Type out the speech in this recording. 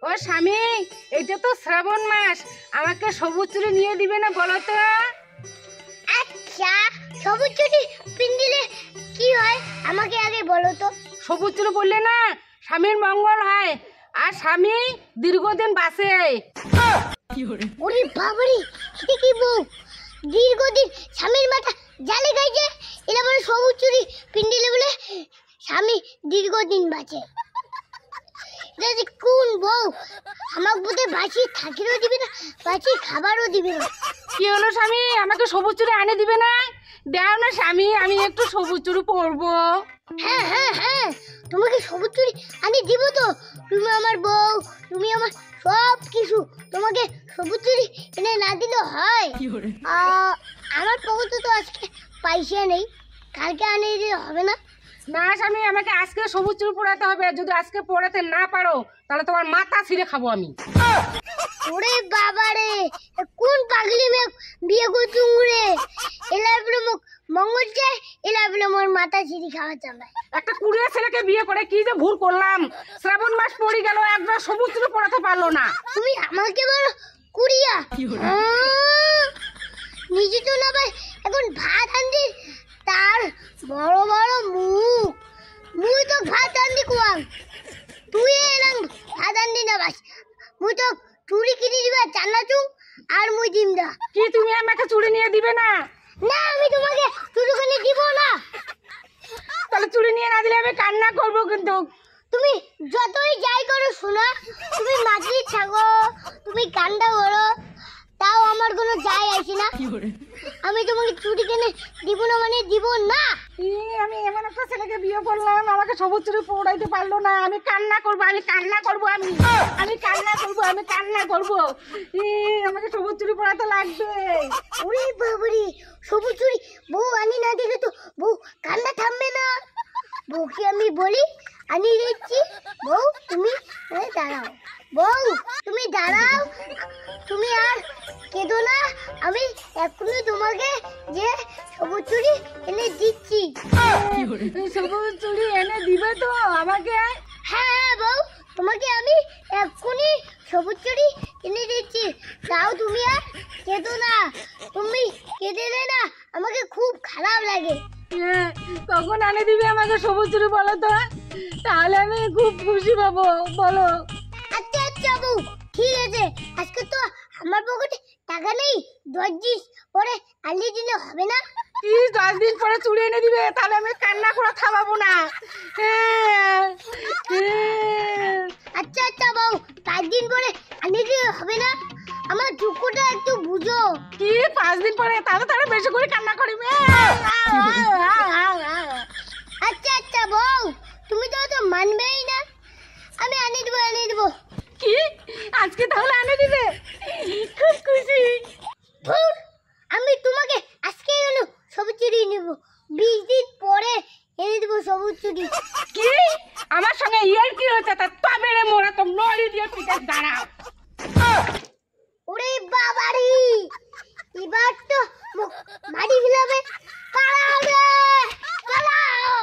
ও স্বামী, এটা তো শ্রাবণ মাস, আমাকে সবুজ চুড়ি নিয়ে দিবে না বলো তো? আচ্ছা, সবুজ চুড়ি পিন্দিলে কি হয় আমাকে আগে বলো তো। সবুজ চুড়ি পরলে না স্বামীর মঙ্গল হয় আর স্বামী দীর্ঘদিন বাঁচে। ওরে বাবারে, এটা কি বউ? দীর্ঘদিন স্বামীর মাথা জালে গাইছে, এরা বলে সবুজ চুড়ি পিন্দিলে বলে স্বামী দীর্ঘদিন বাঁচে। এটা যে কোন বউ? আমাকে বোধহয় বাঁচিয়ে থাকিরও দিবে না, বাঁচিয়ে খাবারও দিবে না। কি হলো স্বামী, আমাকে সবুজ চুড়ি আনে দিবে না? দাও না স্বামী, আমি একটু সবুজ চুড়ি পরবো। হ্যাঁ হ্যাঁ হ্যাঁ, তোমাকে সবুজ চুড়ি আনি দিব তো। তুমি আমার বউ, তুমি আমার সব কিছু, তোমাকে সবুজ চুড়ি এনে না দিলে হয়? আমার পকেটে তো আজকে পয়সা নেই, কালকে আনে দিলে হবে না? না স্বামী, আমাকে আজকে সবুজ চুড়ি পরাতে হবে। যদি আজকে পরাতে না পারো তাহলে তোমার মাথা ছিঁড়ে খাবো আমি। ওরে বাবা রে, কোন পাগলি মেয়ে বিয়ে করছুম রে? এলার বলে মঙ্গল চাই, এলার বলে মোর মাথা ছিঁড়ি খাওয়া চাই। একটা কুড়িয়া ছেলেকে বিয়ে করে কি যে ভুল করলাম। শ্রাবণ মাস পড়ে গেল, একবার সবুজ চুড়ি পরাতে পারলো না। তুমি আমাকে বলো কুড়িয়া? নিজে তো না ভাই এখন ভাত আনছি, তার বড় বড় মুখ, মুই তো ভাত আনছি কুয়াং, তুই এলাম ভাত আনছি না বাস। মুই তো চুড়ি কিনে দিবা চানাচু আর মুই দিম দা। কি তুমি আমাকে চুড়ি নিয়ে দিবে না? না, আমি তোমাকে চুড়ি কিনে দিব না। তাহলে চুড়ি নিয়ে না দিলে আমি কান্না করবো কিন্তু। তুমি যতই যাই করো শোনা, তুমি মাটি থাকো, তুমি কান্না করো, তাও আমার কোনো যায় আসে না। আমি তোমাকে চুড়ি কিনে দিব না মানে দিব না। আমি এমন একটা ছেলেকে বিয়ে করলাম, আমাকে সবুজ চুড়ি পরাইতে পারলো না। আমি কান্না করবো, আমি কান্না করবো, আমি কান্না করবো, আমি কান্না করবো। আমাকে সবুজ চুড়ি পরাতে লাগবে। ওরে বাবারে, সবুজ চুড়ি বউ আনি না দিলে তো বউ কান্না থামবে না। বউকে আমি বলি আনি দিচ্ছি, বউ তুমি দাঁড়াও, বউ তুমি দাঁড়াও, তুমি আর কেঁদো না, আমি এখনই তোমাকে যে সবুজ চুড়ি এনে দিচ্ছি। সবুজ চুড়ি এনে দিবে তো আমাকে? হ্যাঁ হ্যাঁ বউ, তোমাকে আমি এক্ষুনি সবুজ চুড়ি এনে দিচ্ছি, তাও তুমি আর কেঁদো না। তুমি কেঁদে না আমাকে খুব খারাপ লাগে। কখন আনে দিবে আমাকে সবুজ চুড়ি বলো তো, তাহলে আমি খুব খুশি পাবো, বলো। আচ্ছা আচ্ছা বউ, ঠিক আছে, আজকে তো আমার পকেটে টাকা নেই, 10 দিন পরে আনলে দিলে হবে না? 10 দিন পরে চুড়ি এনে দিবে, তাহলে আমি কান্না করে থামাবো না। আচ্ছা আচ্ছা বউ, 5 দিন পরে আনলে দিলে হবে না? আমার দুঃখটা একটু বুঝো। কি 5 দিন পরে? তাহলে তারা বেশি করে কান্না করিবে। আচ্ছা আচ্ছা বউ, তুমি তো মানবেই না, আমি আনিয়ে দেবো। কি আজকে তাহলে আনে দিবে? খুব খুশি। আমি তোমাকে আজকে সবুজ চুড়ি নেব, 20 দিন পরে এনে দেবো সবুজ চুড়ি। কি আমার সঙ্গে ইয়ার কি হচ্ছে? তা তবে রে মোরা তো নড়ি দিয়ে পিঠে দাঁড়াও। ওরে বাবারি, এবার তো মারি ফেলাবে, পালাও রে পালাও।